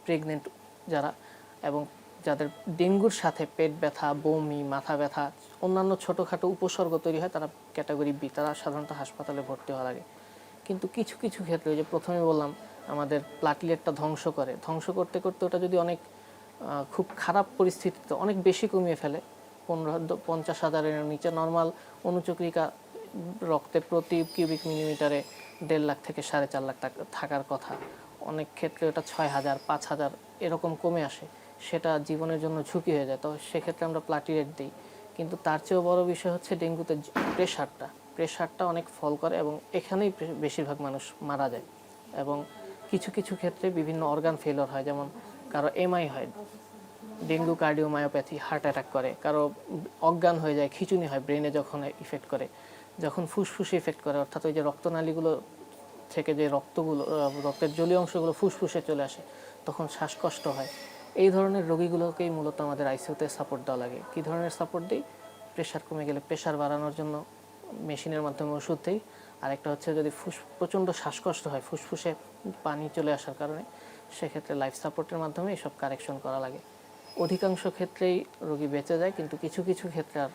Pregnant যারা এবং যাদের ডেঙ্গুর সাথে পেট ব্যথা, বমি, মাথা ব্যথা, অন্যান্য ছোটোখাটো উপসর্গ তৈরি হয়, তারা ক্যাটাগরি বি, তারা সাধারণত হাসপাতালে ভর্তি হওয়া লাগে। কিন্তু কিছু কিছু ক্ষেত্রে, যে প্রথমে বললাম আমাদের প্লাটিলেটটা ধ্বংস করতে করতে ওটা যদি অনেক খুব খারাপ পরিস্থিতিতে অনেক বেশি কমিয়ে ফেলে, 50,000-50,000-এর নিচে নর্মাল অনুচক্রিকা রক্তে প্রতি কিউবিক মিলিমিটারে 1.5 লাখ থেকে 4.5 লাখ থাকার কথা, অনেক ক্ষেত্রে ওটা 6,000, 5,000 এরকম কমে আসে, সেটা জীবনের জন্য ঝুঁকি হয়ে যায়। তো সেক্ষেত্রে আমরা প্লাটিলেট দিই। কিন্তু তার চেয়েও বড় বিষয় হচ্ছে ডেঙ্গুতে প্রেশারটা অনেক ফল করে এবং এখানেই বেশিরভাগ মানুষ মারা যায়। এবং কিছু কিছু ক্ষেত্রে বিভিন্ন অর্গান ফেলিওর হয়, যেমন কারো এমআই হয়, ডেঙ্গু কার্ডিওমায়োপ্যাথি, হার্ট অ্যাটাক করে, কারো অজ্ঞান হয়ে যায়, খিঁচুনি হয় ব্রেনে যখন ইফেক্ট করে, যখন ফুসফুসে ইফেক্ট করে, অর্থাৎ ওই যে রক্তনালীগুলো থেকে যে রক্তের জলীয় অংশগুলো ফুসফুসে চলে আসে, তখন শ্বাসকষ্ট হয়। এই ধরনের রোগীগুলোকেই মূলত আমাদের আইসিইউতে সাপোর্ট দেওয়া লাগে। কী ধরনের সাপোর্ট দিই? প্রেশার কমে গেলে প্রেশার বাড়ানোর জন্য মেশিনের মাধ্যমে ওষুধ দিই। আরেকটা হচ্ছে যদি প্রচণ্ড শ্বাসকষ্ট হয়, ফুসফুসে পানি চলে আসার কারণে, সেক্ষেত্রে লাইফ সাপোর্টের মাধ্যমে এসব কারেকশন করা লাগে। অধিকাংশ ক্ষেত্রেই রোগী বেঁচে যায়, কিন্তু কিছু কিছু ক্ষেত্রে আর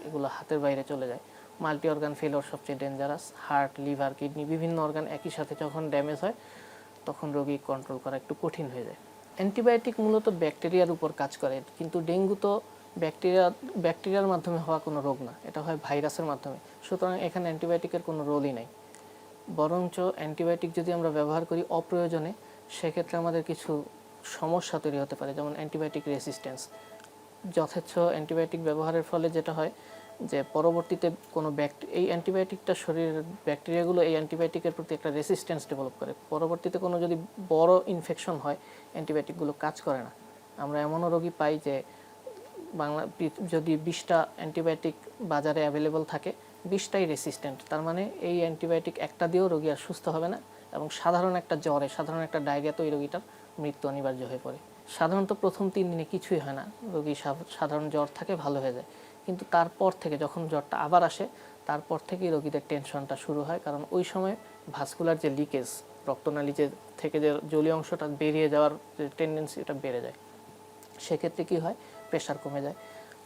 এগুলো হাতের বাইরে চলে যায়। মাল্টি অর্গান ফেলিওর সবচেয়ে ডেঞ্জারাস। হার্ট, লিভার, কিডনি, বিভিন্ন অর্গান একই সাথে যখন ড্যামেজ হয়, তখন রোগী কন্ট্রোল করা একটু কঠিন হয়ে যায়। অ্যান্টিবায়োটিক মূলত ব্যাকটেরিয়ার উপর কাজ করে, কিন্তু ডেঙ্গু তো ব্যাকটেরিয়ার মাধ্যমে হওয়া কোনো রোগ না, এটা হয় ভাইরাসের মাধ্যমে। সুতরাং এখানে অ্যান্টিবায়োটিকের কোনো রোলই নাই। বরঞ্চ অ্যান্টিবায়োটিক যদি আমরা ব্যবহার করি অপ্রয়োজনে, সেক্ষেত্রে আমাদের কিছু সমস্যা তৈরি হতে পারে, যেমন অ্যান্টিবায়োটিক রেসিস্ট্যান্স। যথেচ্ছ অ্যান্টিবায়োটিক ব্যবহারের ফলে যেটা হয় যে পরবর্তীতে কোনো এই অ্যান্টিবায়োটিকটা শরীরের ব্যাকটেরিয়াগুলো এই অ্যান্টিবায়োটিকের প্রতি একটা রেসিস্ট্যান্স ডেভেলপ করে। পরবর্তীতে কোনো যদি বড় ইনফেকশন হয়, অ্যান্টিবায়োটিকগুলো কাজ করে না। আমরা এমনও রোগী পাই যে যদি 20টা অ্যান্টিবায়োটিক বাজারে অ্যাভেলেবল থাকে, 20টাই রেসিস্ট্যান্ট। তার মানে এই অ্যান্টিবায়োটিক একটা দিয়েও রোগী আর সুস্থ হবে না, এবং সাধারণ একটা জ্বরে, সাধারণ একটা ডায়রিয়াতে ওই রোগীটার মৃত্যু অনিবার্য হয়ে পড়ে। সাধারণত প্রথম 3 দিনে কিছুই হয় না, রোগী সাধারণ জ্বর থাকে, ভালো হয়ে যায়। কিন্তু তারপর থেকে যখন জ্বরটা আবার আসে, তারপর থেকেই রোগীদের টেনশনটা শুরু হয়, কারণ ওই সময় ভাস্কুলার যে লিকেজ, রক্তনালী থেকে যে জলীয় অংশটা বেরিয়ে যাওয়ার যে টেন্ডেন্সি, এটা বেড়ে যায়। সেক্ষেত্রে কী হয়? প্রেশার কমে যায়।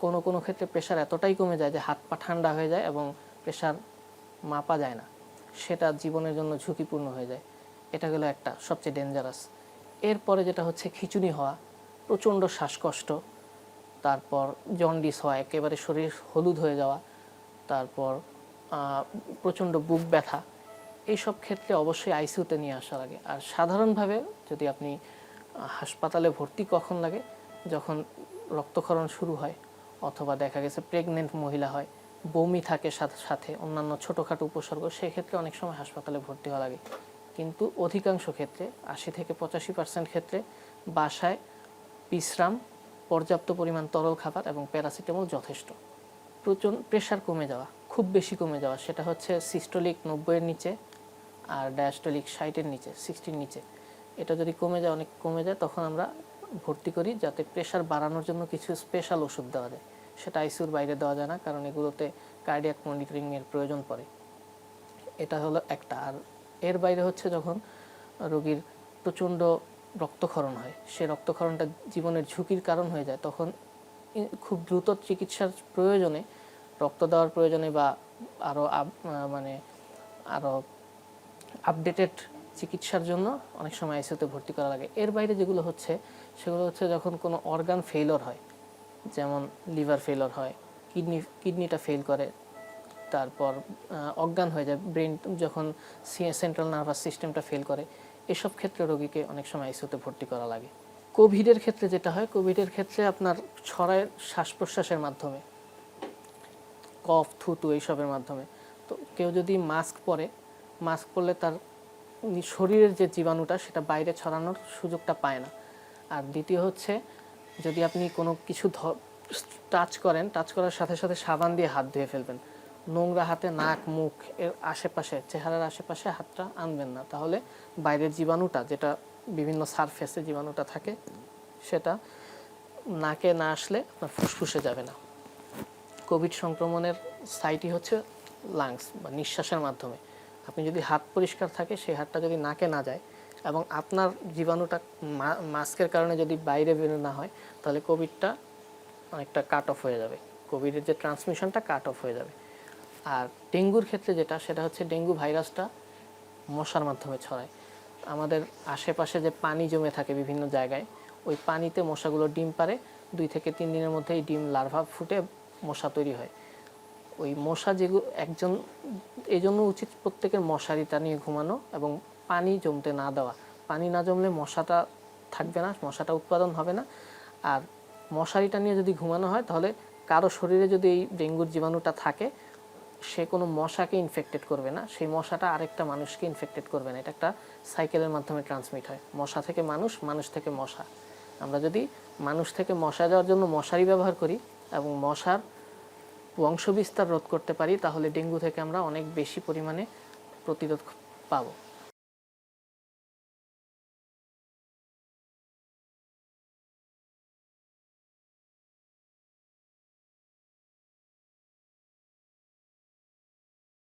কোনো কোনো ক্ষেত্রে প্রেশার এতটাই কমে যায় যে হাত পা ঠান্ডা হয়ে যায় এবং প্রেশার মাপা যায় না, সেটা জীবনের জন্য ঝুঁকিপূর্ণ হয়ে যায়। এটা গেল একটা সবচেয়ে ডেঞ্জারাস। এরপরে যেটা হচ্ছে খিঁচুনি হওয়া, প্রচণ্ড শ্বাসকষ্ট, তারপর জন্ডিস হওয়া, একেবারে শরীর হলুদ হয়ে যাওয়া, তারপর প্রচণ্ড বুক ব্যথা। এইসব ক্ষেত্রে অবশ্যই আইসিইউতে নিয়ে আসা লাগে। আর সাধারণভাবে যদি আপনি হাসপাতালে ভর্তি কখন লাগে? যখন রক্তক্ষরণ শুরু হয়, অথবা দেখা গেছে প্রেগনেন্ট মহিলা হয়, বমি থাকে সাথে সাথে, অন্যান্য ছোটোখাটো উপসর্গ, সেক্ষেত্রে অনেক সময় হাসপাতালে ভর্তি হওয়া লাগে। কিন্তু অধিকাংশ ক্ষেত্রে, 80 থেকে 85% ক্ষেত্রে বাসায় বিশ্রাম, পর্যাপ্ত পরিমাণ তরল খাবার এবং প্যারাসিটামল যথেষ্ট। প্রেশার কমে যাওয়া, খুব বেশি কমে যাওয়া, সেটা হচ্ছে সিস্টোলিক 90-এর নিচে আর ডায়াস্টোলিক 60-এর নিচে, 60-এর নিচে। এটা যদি অনেক কমে যায়, তখন আমরা ভর্তি করি, যাতে প্রেশার বাড়ানোর জন্য কিছু স্পেশাল ওষুধ দেওয়া যায়। সেটা আইসিইউর বাইরে দেওয়া যায় না, কারণ এগুলোতে কার্ডিয়াক মনিটরিংয়ের প্রয়োজন পড়ে। এটা হলো একটা। আর এর বাইরে হচ্ছে যখন রোগীর প্রচণ্ড রক্তক্ষরণ হয়, সে রক্তক্ষরণটা জীবনের ঝুঁকির কারণ হয়ে যায়, তখন খুব দ্রুত চিকিৎসার প্রয়োজনে, রক্ত দেওয়ার প্রয়োজনে, বা আরও আপডেটেড চিকিৎসার জন্য অনেক সময় আইসিইউতে ভর্তি করা লাগে। এর বাইরে যেগুলো হচ্ছে, সেগুলো হচ্ছে যখন কোনো অর্গান ফেইলর হয়, যেমন লিভার ফেইলর হয়, কিডনিটা ফেল করে, তারপর অজ্ঞান হয়ে যায়, ব্রেন যখন সেন্ট্রাল নার্ভাস সিস্টেমটা ফেল করে, এসব ক্ষেত্রে রোগীকে অনেক সময় আইসিইউতে ভর্তি করা লাগে। কোভিডের ক্ষেত্রে যেটা হয়, কোভিডের ক্ষেত্রে আপনার ছড়ায় শ্বাস প্রশ্বাসের মাধ্যমে, কফ, থুতু, এইসবের মাধ্যমে। তো কেউ যদি মাস্ক পরলে তার শরীরের যে জীবাণুটা, সেটা বাইরে ছড়ানোর সুযোগটা পায় না। আর দ্বিতীয় হচ্ছে, যদি আপনি কোনো কিছু টাচ করার সাথে সাথে সাবান দিয়ে হাত ধুয়ে ফেলবেন। নোংরা হাতে নাক, মুখ এর আশেপাশে, চেহারার আশেপাশে হাতটা আনবেন না, তাহলে বাইরের জীবাণুটা, যেটা বিভিন্ন সারফেসে জীবাণুটা থাকে, সেটা নাকে না আসলে আপনার ফুসফুসে যাবে না। কোভিড সংক্রমণের সাইটই হচ্ছে লাংস বা নিঃশ্বাসের মাধ্যমে। আপনি যদি হাত পরিষ্কার থাকে, সেই হাতটা যদি নাকে না যায়, এবং আপনার জীবাণুটা মাস্কের কারণে যদি বাইরে বের না হয় তাহলে কোভিডটা অনেকটা কাট অফ হয়ে যাবে, কোভিডের যে ট্রান্সমিশনটা কাট অফ হয়ে যাবে। আর ডেঙ্গুর ক্ষেত্রে যেটা, সেটা হচ্ছে ডেঙ্গু ভাইরাসটা মশার মাধ্যমে ছড়ায়। আমাদের আশেপাশে যে পানি জমে থাকে বিভিন্ন জায়গায়, ওই পানিতে মশাগুলো ডিম পারে, 2 থেকে 3 দিনের মধ্যে এই ডিম লার্ভা ফুটে মশা তৈরি হয়। ওই মশা যেগুলো এই জন্য উচিত প্রত্যেকের মশারি টানিয়ে ঘুমানো এবং পানি জমতে না দেওয়া। পানি না জমলে মশাটা থাকবে না, মশাটা উৎপাদন হবে না। আর মশারিটা নিয়ে যদি ঘুমানো হয় তাহলে কারো শরীরে যদি এই ডেঙ্গুর জীবাণুটা থাকে, সে কোনো মশাকে ইনফেক্টেড করবে না, সেই মশাটা আরেকটা মানুষকে ইনফেক্টেড করবে না। এটা একটা সাইকেলের মাধ্যমে ট্রান্সমিট হয়, মশা থেকে মানুষ, মানুষ থেকে মশা। আমরা যদি মানুষ থেকে মশা যাওয়ার জন্য মশারি ব্যবহার করি এবং মশার বংশবিস্তার রোধ করতে পারি, তাহলে ডেঙ্গু থেকে আমরা অনেক বেশি পরিমাণে প্রতিরোধ পাবো।